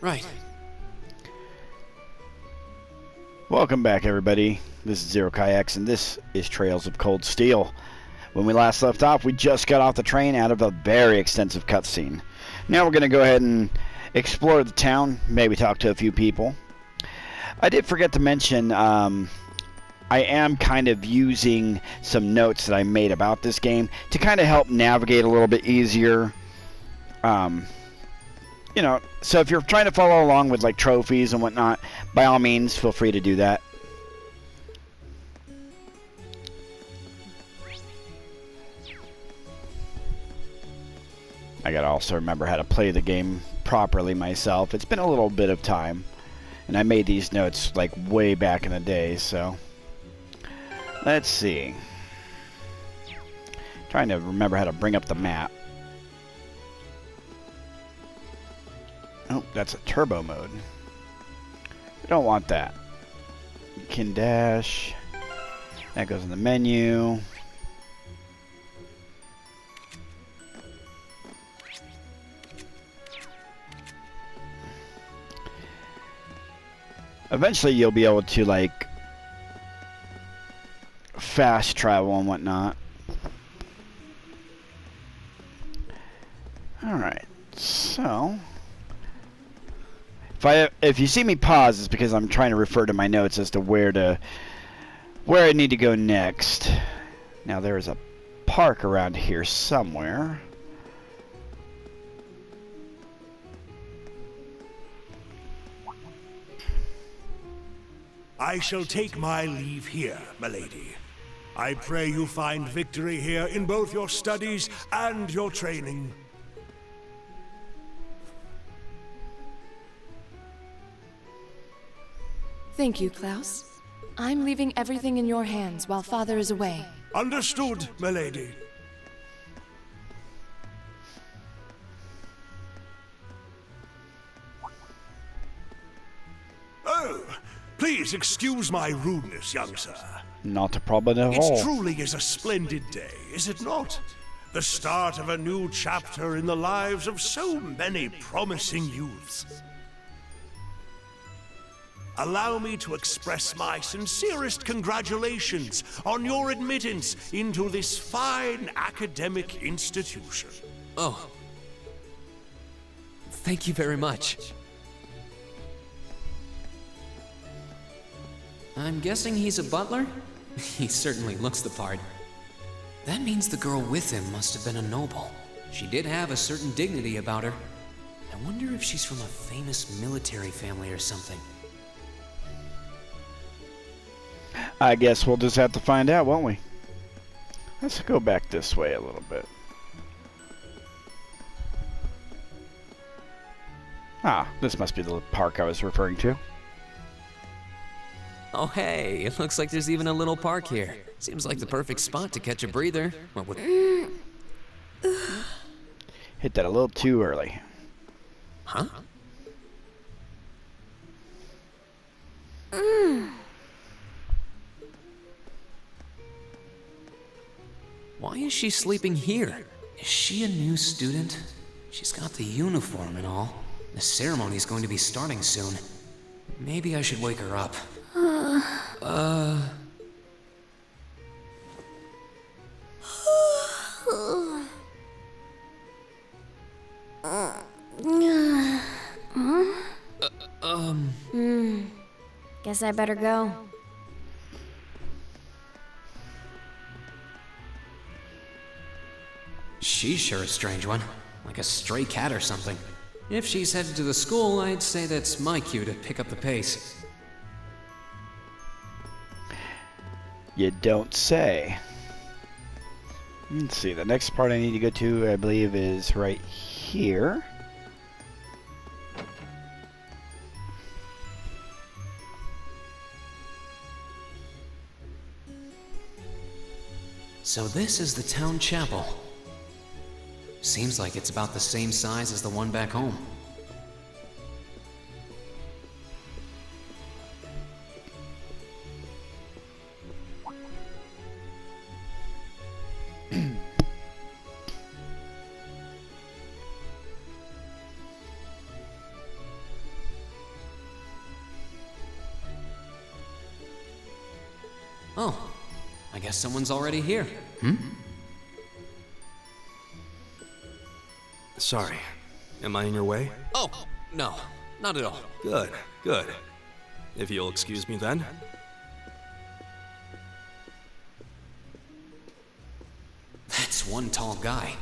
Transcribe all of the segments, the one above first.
Right. Welcome back, everybody. This is Zero Kayaks, and this is Trails of Cold Steel. When we last left off, we just got off the train out of a very extensive cutscene. Now we're going to go ahead and explore the town, maybe talk to a few people. I did forget to mention, I am kind of using some notes that I made about this game to kind of help navigate a little bit easier. You know, so if you're trying to follow along with like trophies and whatnot, by all means, feel free to do that. I gotta also remember how to play the game properly myself. It's been a little bit of time, and I made these notes like way back in the day, so let's see. Trying to remember how to bring up the map. Oh, that's a turbo mode. We don't want that. You can dash. That goes in the menu. Eventually you'll be able to like fast travel and whatnot. Alright, so if you see me pause, it's because I'm trying to refer to my notes as to where I need to go next. Now there is a park around here somewhere. I shall take my leave here, milady. I pray you find victory here in both your studies and your training. Thank you, Klaus. I'm leaving everything in your hands while Father is away. Understood, milady. Oh, please excuse my rudeness, young sir. Not a problem at all. It truly is a splendid day, is it not? The start of a new chapter in the lives of so many promising youths. Allow me to express my sincerest congratulations on your admittance into this fine academic institution. Oh. Thank you very much. I'm guessing he's a butler? He certainly looks the part. That means the girl with him must have been a noble. She did have a certain dignity about her. I wonder if she's from a famous military family or something. I guess we'll just have to find out, won't we? Let's go back this way a little bit. Ah, this must be the park I was referring to. Oh hey, it looks like there's even a little park here. Seems like the perfect spot to catch a breather. What would... Hit that a little too early. Huh? Why is she sleeping here? Is she a new student? She's got the uniform and all. The ceremony's going to be starting soon. Maybe I should wake her up. Guess I better go. She's sure a strange one. Like a stray cat or something. If she's headed to the school, I'd say that's my cue to pick up the pace. You don't say. Let's see, the next part I need to go to, I believe, is right here. So this is the town chapel. Seems like it's about the same size as the one back home. Oh, I guess someone's already here. Sorry. Am I in your way? Oh, no, not at all. Good, good. If you'll excuse me then. That's one tall guy.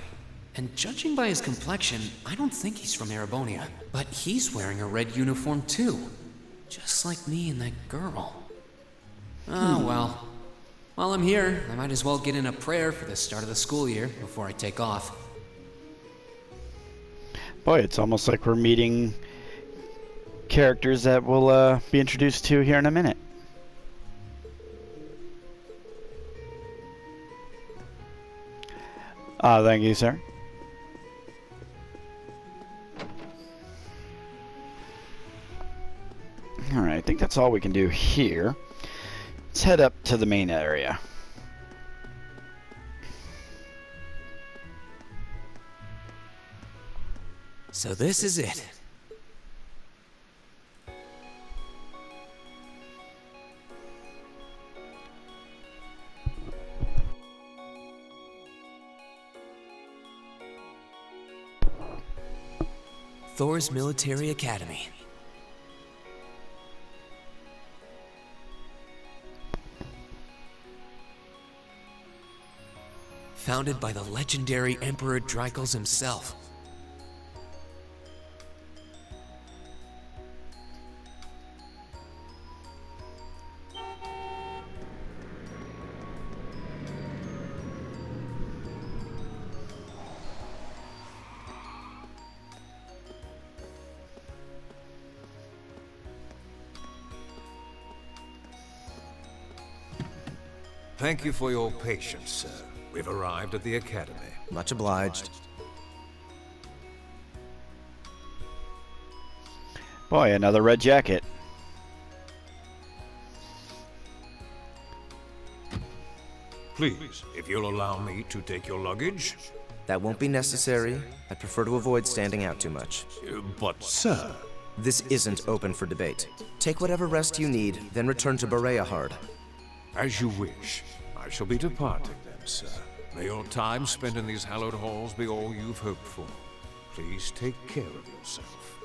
And judging by his complexion, I don't think he's from Erebonia. But he's wearing a red uniform too. Just like me and that girl. Oh well. While I'm here, I might as well get in a prayer for the start of the school year before I take off. Boy, it's almost like we're meeting characters that we'll be introduced to here in a minute. Thank you, sir. Alright, I think that's all we can do here. Let's head up to the main area. So this is it. Thor's Military Academy. Founded by the legendary Emperor Dreichels himself. Thank you for your patience, sir. We've arrived at the Academy. Much obliged. Boy, another red jacket. Please, if you'll allow me to take your luggage. That won't be necessary. I'd prefer to avoid standing out too much. But, sir... This isn't open for debate. Take whatever rest you need, then return to Bereahard. As you wish. I shall be departing then, sir. May your time spent in these hallowed halls be all you've hoped for. Please take care of yourself.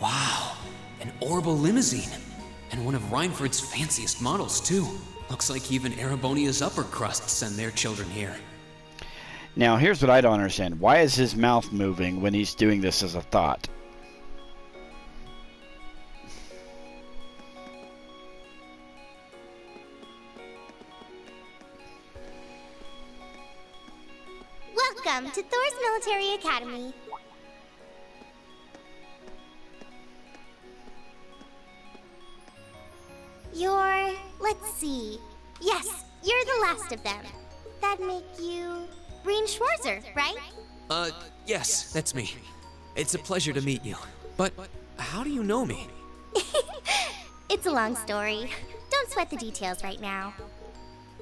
Wow, an Orbital limousine. And one of Reinford's fanciest models, too. Looks like even Erebonia's upper crust send their children here. Now, here's what I don't understand. Why is his mouth moving when he's doing this as a thought? Welcome to Thor's Military Academy. Let's see. Yes, you're the last of them. That'd make you... Breen Schwarzer, right? Yes, that's me. It's a pleasure to meet you. But how do you know me? It's a long story. Don't sweat the details right now.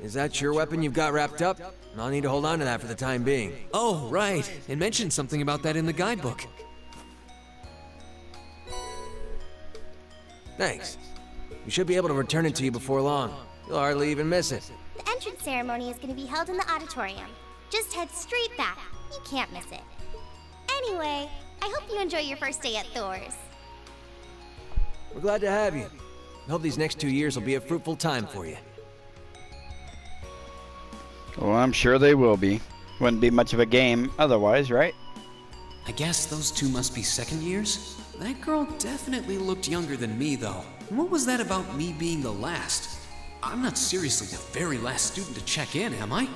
Is that your weapon you've got wrapped up? I'll need to hold on to that for the time being. Oh, right. It mentioned something about that in the guidebook. Thanks. We should be able to return it to you before long. You'll hardly even miss it. The entrance ceremony is going to be held in the auditorium. Just head straight back. You can't miss it. Anyway, I hope you enjoy your first day at Thor's. We're glad to have you. I hope these next 2 years will be a fruitful time for you. Well, I'm sure they will be. Wouldn't be much of a game otherwise, right? I guess those two must be second years? That girl definitely looked younger than me, though. And what was that about me being the last? I'm not seriously the very last student to check in, am I?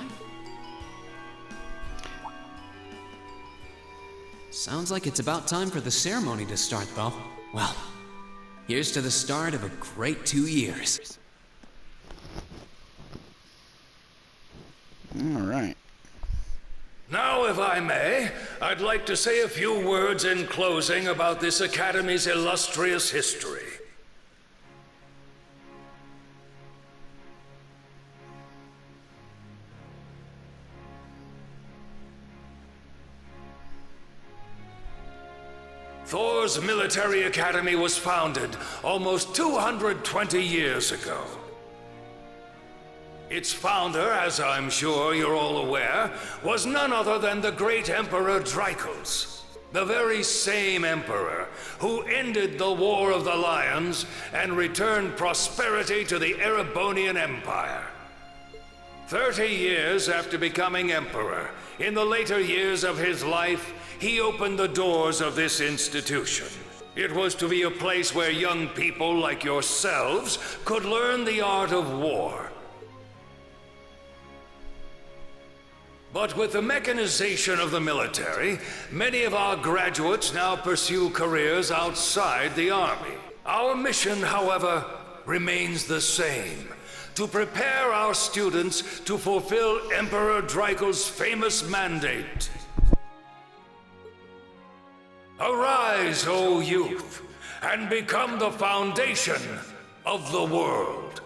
Sounds like it's about time for the ceremony to start, though. Well, here's to the start of a great 2 years. All right. Now, if I may, I'd like to say a few words in closing about this Academy's illustrious history. Thor's military academy was founded almost 220 years ago. Its founder, as I'm sure you're all aware, was none other than the great Emperor Drykos. The very same emperor who ended the War of the Lions and returned prosperity to the Erebonian Empire. 30 years after becoming emperor, in the later years of his life, he opened the doors of this institution. It was to be a place where young people like yourselves could learn the art of war. But with the mechanization of the military, many of our graduates now pursue careers outside the army. Our mission, however, remains the same: to prepare our students to fulfill Emperor Drykos' famous mandate. Arise, O youth, and become the foundation of the world.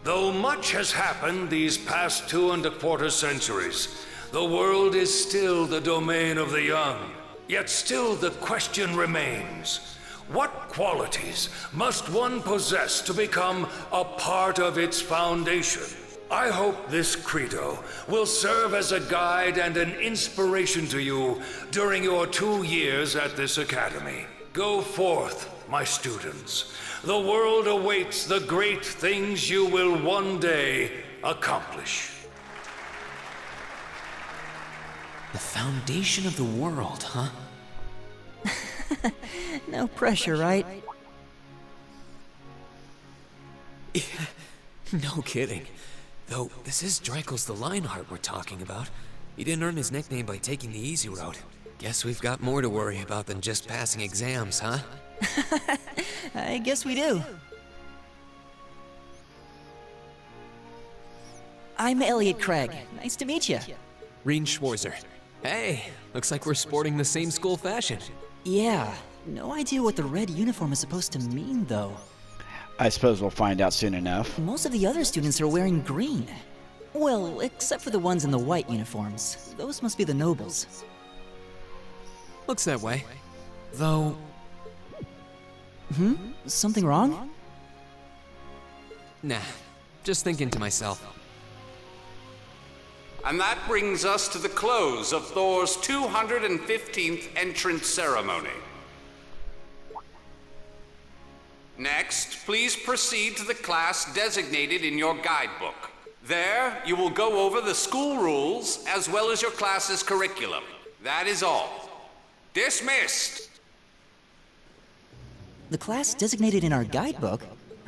Though much has happened these past 2¼ centuries, the world is still the domain of the young. Yet still the question remains: what qualities must one possess to become a part of its foundation? I hope this credo will serve as a guide and an inspiration to you during your 2 years at this academy. Go forth, my students. The world awaits the great things you will one day accomplish. The foundation of the world, huh? No pressure, right? Yeah, no kidding. Though, this is Drykos the Lionheart we're talking about. He didn't earn his nickname by taking the easy route. Guess we've got more to worry about than just passing exams, huh? I guess we do. I'm Elliot Craig. Nice to meet you. Rean Schwarzer. Hey, looks like we're sporting the same school fashion. Yeah, no idea what the red uniform is supposed to mean, though. I suppose we'll find out soon enough. Most of the other students are wearing green. Well, except for the ones in the white uniforms. Those must be the nobles. Looks that way. Though... Something wrong? Nah, just thinking to myself. And that brings us to the close of Thor's 215th entrance ceremony. Next, please proceed to the class designated in your guidebook. There, you will go over the school rules as well as your class's curriculum. That is all. Dismissed! The class designated in our guidebook?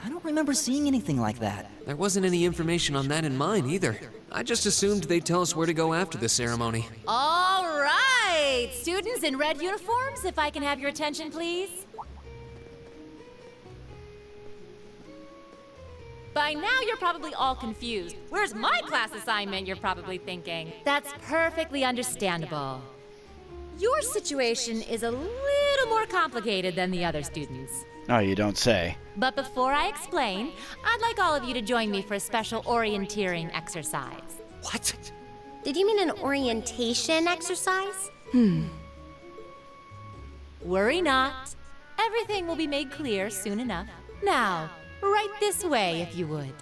I don't remember seeing anything like that. There wasn't any information on that in mine either. I just assumed they'd tell us where to go after the ceremony. All right! Students in red uniforms, if I can have your attention, please. By now, you're probably all confused. Where's my class assignment, you're probably thinking. That's perfectly understandable. Your situation is a little more complicated than the other students. Oh, you don't say. But before I explain, I'd like all of you to join me for a special orienteering exercise. What? Did you mean an orientation exercise? Worry not. Everything will be made clear soon enough. Now, right this way, if you would.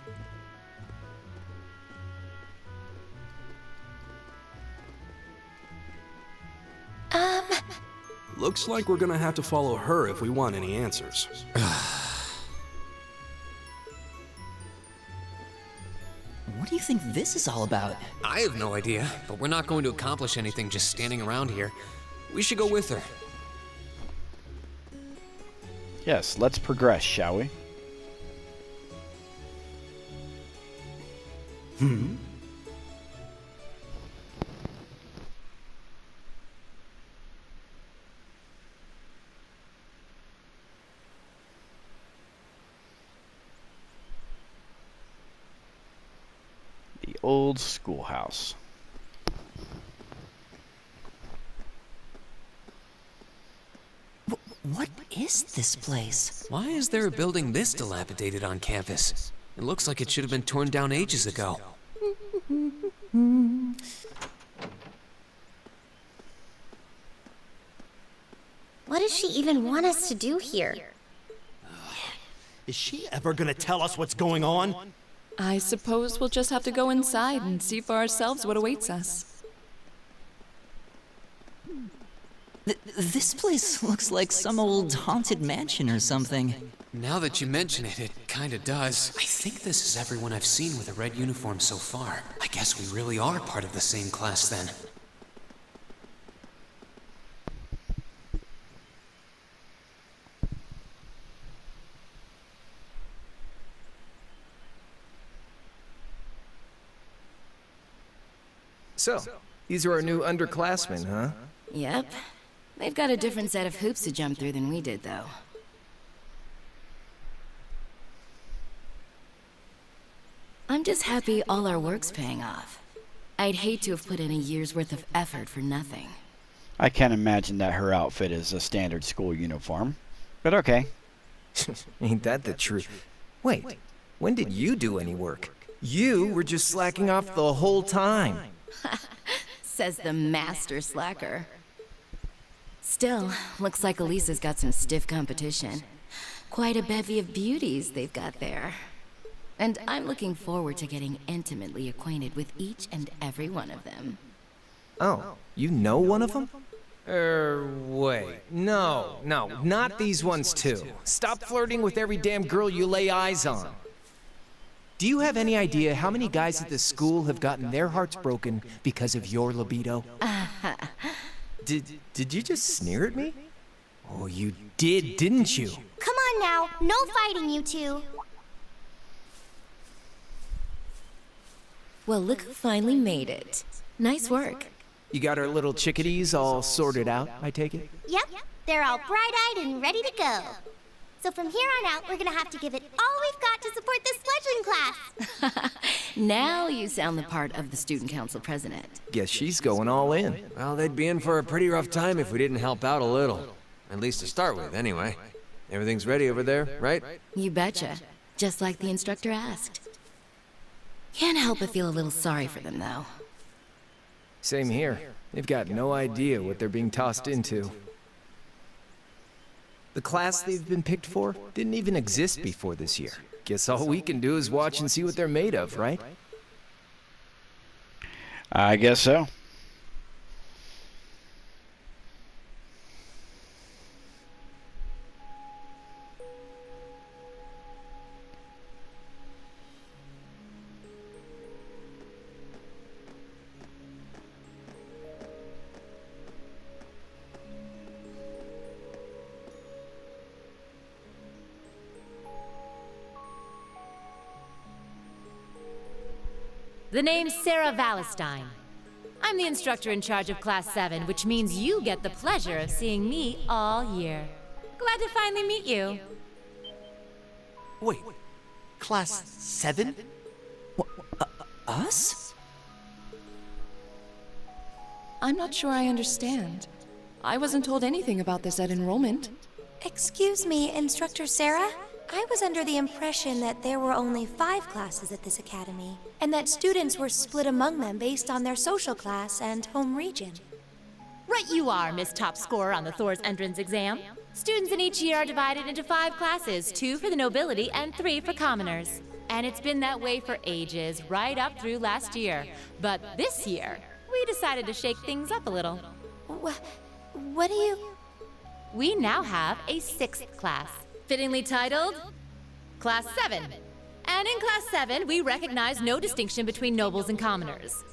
Looks like we're gonna have to follow her if we want any answers. What do you think this is all about? I have no idea, but we're not going to accomplish anything just standing around here. We should go with her. Yes, let's progress, shall we? The old schoolhouse. What is this place? Why is there a building this dilapidated on campus? It looks like it should have been torn down ages ago. What does she even want us to do here? Is she ever gonna tell us what's going on? I suppose we'll just have to go inside and see for ourselves what awaits us. This place looks like some old haunted mansion or something. Now that you mention it, it kinda does. I think this is everyone I've seen with a red uniform so far. I guess we really are part of the same class then. So, these are our new underclassmen, huh? Yep. They've got a different set of hoops to jump through than we did, though. I'm just happy all our work's paying off. I'd hate to have put in a year's worth of effort for nothing. I can't imagine that her outfit is a standard school uniform, but okay. Ain't that the truth? Wait, when did you do any work? You were just slacking off the whole time. Says the master slacker. Still, looks like Elisa's got some stiff competition. Quite a bevy of beauties they've got there. And I'm looking forward to getting intimately acquainted with each and every one of them. Oh, you know one of them? Wait. No, not these ones too. Stop flirting with every damn girl you lay eyes on. Do you have any idea how many guys at this school have gotten their hearts broken because of your libido? Did you just sneer at me? Oh, you did, didn't you? Come on now, no fighting, you two. Well, look who finally made it. Nice work. You got our little chickadees all sorted out, I take it? Yep, they're all bright-eyed and ready to go. So from here on out, we're gonna have to give it all we've got to support this fledgling class. Now you sound the part of the student council president. Guess she's going all in. Well, they'd be in for a pretty rough time if we didn't help out a little. At least to start with, anyway. Everything's ready over there, right? You betcha. Just like the instructor asked. Can't help but feel a little sorry for them, though. Same here. They've got no idea what they're being tossed into. The class they've been picked for didn't even exist before this year. Guess all we can do is watch and see what they're made of, right? I guess so. The name's Sarah Valestine. I'm the instructor in charge of Class 7, which means you get the pleasure of seeing me all year. Glad to finally meet you. Wait, Class 7? Us? I'm not sure I understand. I wasn't told anything about this at enrollment. Excuse me, Instructor Sarah? I was under the impression that there were only 5 classes at this academy, and that students were split among them based on their social class and home region. Right you are, Miss Top Scorer on the Thor's entrance exam. Students in each year are divided into 5 classes, 2 for the nobility and 3 for commoners. And it's been that way for ages, right up through last year. But this year, we decided to shake things up a little. What do you... We now have a 6th class, fittingly titled Class 7. And in Class 7, we recognize no distinction between nobles and commoners.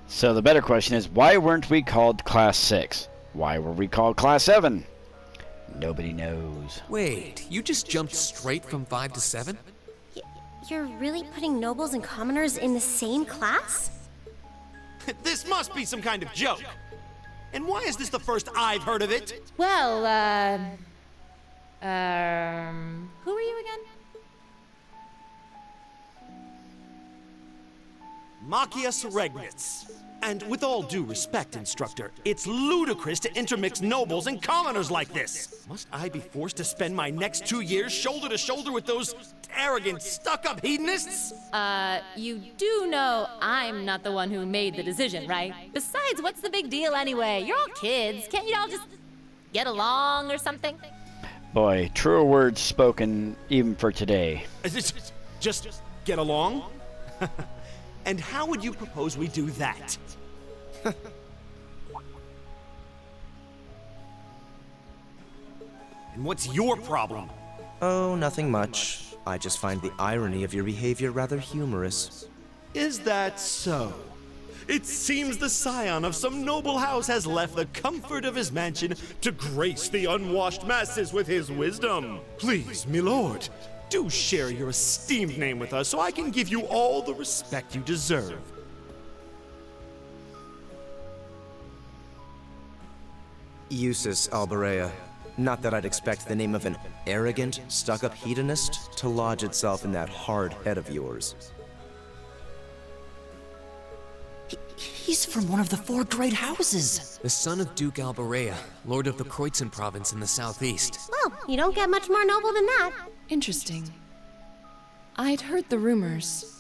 So the better question is, why weren't we called Class 6? Why were we called Class 7? Nobody knows. Wait, you just jumped straight from 5 to 7? You're really putting nobles and commoners in the same class? This must be some kind of joke. And why is this the first I've heard of it? Well, who are you again? Machias Regnitz. And with all due respect, Instructor, it's ludicrous to intermix nobles and commoners like this. Must I be forced to spend my next 2 years shoulder to shoulder with those arrogant, stuck-up hedonists? You do know I'm not the one who made the decision, right? Besides, what's the big deal anyway? You're all kids. Can't you all just Get along or something? Boy, truer words spoken even for today. Just get along? And how would you propose we do that? And what's your problem? Oh, nothing much. I just find the irony of your behavior rather humorous. Is that so? It seems the scion of some noble house has left the comfort of his mansion to grace the unwashed masses with his wisdom. Please, milord, do share your esteemed name with us so I can give you all the respect you deserve. Eustace Alberea. Not that I'd expect the name of an arrogant, stuck-up hedonist to lodge itself in that hard head of yours. He's from one of the 4 great houses. The son of Duke Alberea, lord of the Kreutzen province in the southeast. Well, you don't get much more noble than that. Interesting. I'd heard the rumors.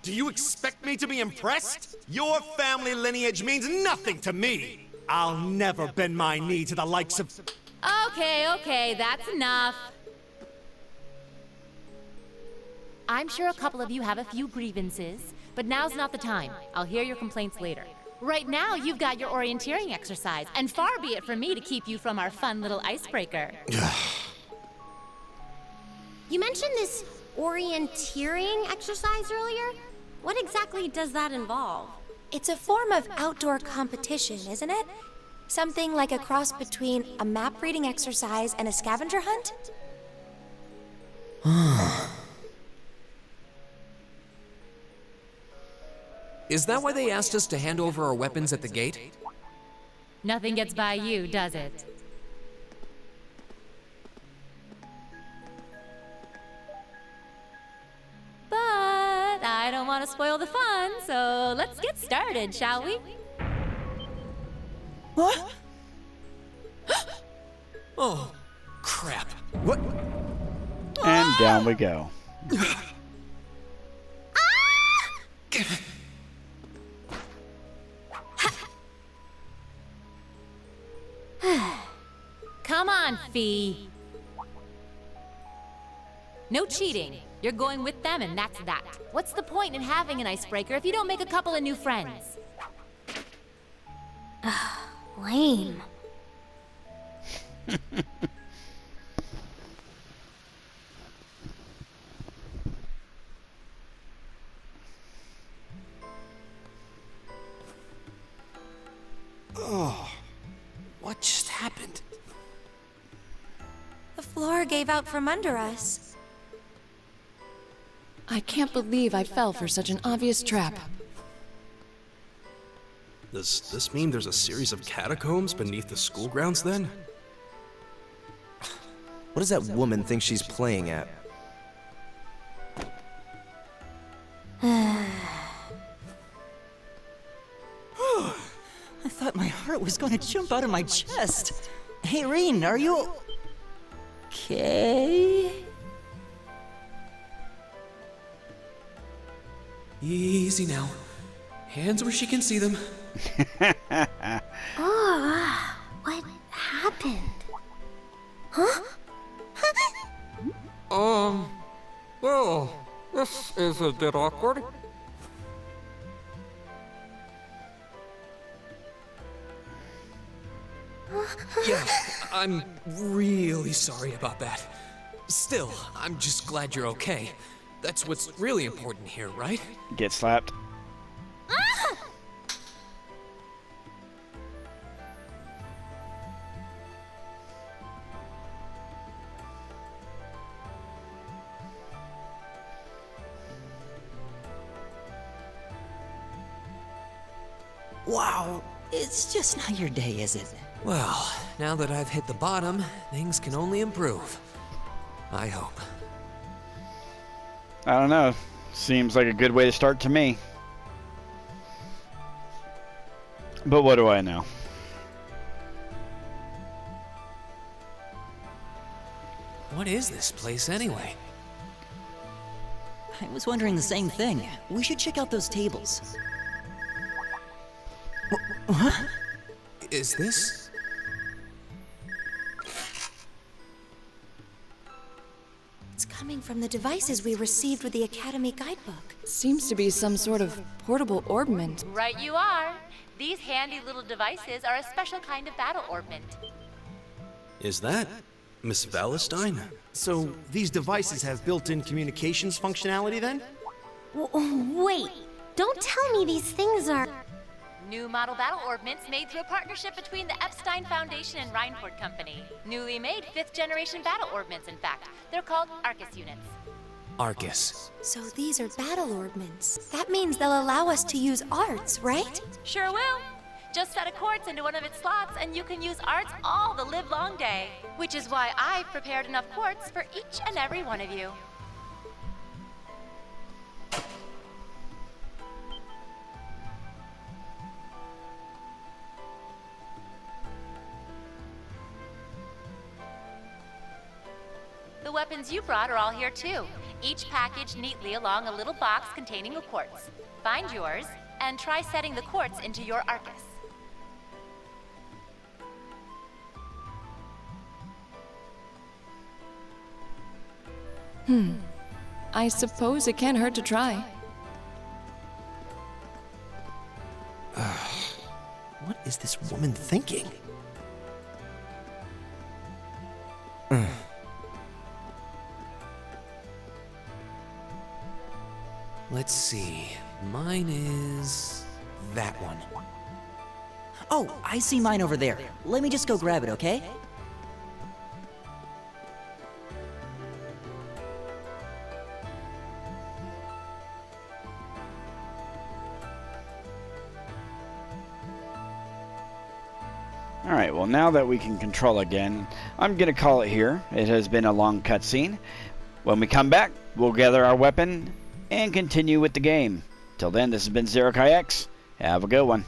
Do you expect me to be impressed? Your family lineage means nothing to me. I'll never bend my knee to the likes of... Okay, that's enough. I'm sure a couple of you have a few grievances, but now's not the time. I'll hear your complaints later. Right now, you've got your orienteering exercise, and far be it from me to keep you from our fun little icebreaker. You mentioned this orienteering exercise earlier? What exactly does that involve? It's a form of outdoor competition, isn't it? Something like a cross between a map-reading exercise and a scavenger hunt? Is that why they asked us to hand over our weapons at the gate? Nothing gets by you, does it? But I don't want to spoil the fun, so let's get started, shall we? What? Oh, crap. What? And down we go. Come on, Fee. No cheating. You're going with them, and that's that. What's the point in having an icebreaker if you don't make a couple of new friends? Lame. Oh, what just happened? The floor gave out from under us. I can't believe I fell for such an obvious trap. Does this mean there's a series of catacombs beneath the school grounds then? What does that woman think she's playing at? I thought my heart was going to jump out of my chest. Hey, Reen, are you... okay? Easy now. Hands where she can see them. Oh, what happened? Huh? Well, this is a bit awkward. Yeah, I'm really sorry about that. Still, I'm just glad you're okay. That's what's really important here, right? Get slapped. Wow, it's just not your day, is it? Well, now that I've hit the bottom, things can only improve. I hope. I don't know. Seems like a good way to start to me. But what do I know? What is this place anyway? I was wondering the same thing. We should check out those tables. What? Is this? It's coming from the devices we received with the Academy guidebook. Seems to be some sort of portable orbment. Right you are. These handy little devices are a special kind of battle orbment. Is that Miss Valentine? So, these devices have built-in communications functionality then? Wait, don't tell me these things are... New model battle orbments made through a partnership between the Epstein Foundation and Reinford Company. Newly made 5th generation battle orbments, in fact. They're called Arcus units. Arcus. So these are battle orbments. That means they'll allow us to use arts, right? Sure will. Just set a quartz into one of its slots and you can use arts all the livelong day. Which is why I've prepared enough quartz for each and every one of you. The weapons you brought are all here too, each packaged neatly along a little box containing a quartz. Find yours, and try setting the quartz into your Arcus. I suppose it can't hurt to try. What is this woman thinking? Let's see. Mine is that one. Oh, I see mine over there. Let me just go grab it, okay? Alright, well now that we can control again, I'm going to call it here. It has been a long cutscene. When we come back, we'll gather our weapon and continue with the game. Till then, this has been ZeroKaiX. Have a good one.